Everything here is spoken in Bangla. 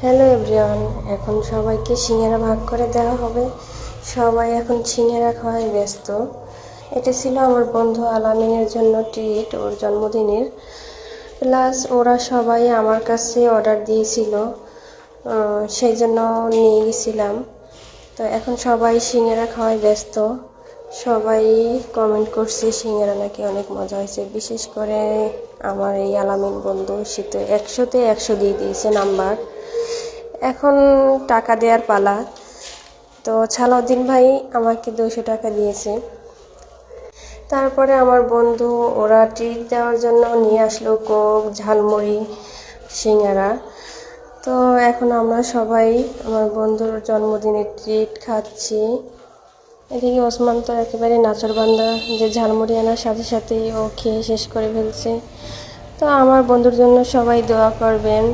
হ্যালো এভরিওয়ান, এখন সবাইকে সিঙ্গারা ভাগ করে দেওয়া হবে। সবাই এখন সিঙ্গারা খাওয়ায় ব্যস্ত। এটা ছিল আমার বন্ধু আলামিনের জন্য ট্রিট, ওর জন্মদিনের। প্লাস ওরা সবাই আমার কাছে অর্ডার দিয়েছিল, সেই জন্য নিয়ে গেছিলাম। তো এখন সবাই সিঙ্গারা খাওয়ায় ব্যস্ত। সবাই কমেন্ট করছে সিঙ্গারা নাকি অনেক মজা হয়েছে। বিশেষ করে আমার এই আলামিন বন্ধু, সে তো 100-তে 100 দিয়ে দিয়েছে নাম্বার। এখন টাকা দেওয়ার পালা। তো ছালাউদ্দিন ভাই আমাকে 200 টাকা দিয়েছে। তারপরে আমার বন্ধু ওরা ট্রিট দেওয়ার জন্য নিয়ে আসলো কোক, ঝালমুড়ি, সিঙ্গারা। তো এখন আমরা সবাই আমার বন্ধুর জন্মদিনের ট্রিট খাচ্ছি। এদিকে ওসমান তো একেবারে নাচরবান্দা, যে ঝালমুড়ি আনার সাথে সাথেই ও খেয়ে শেষ করে ফেলছে। তো আমার বন্ধুর জন্য সবাই দোয়া করবেন।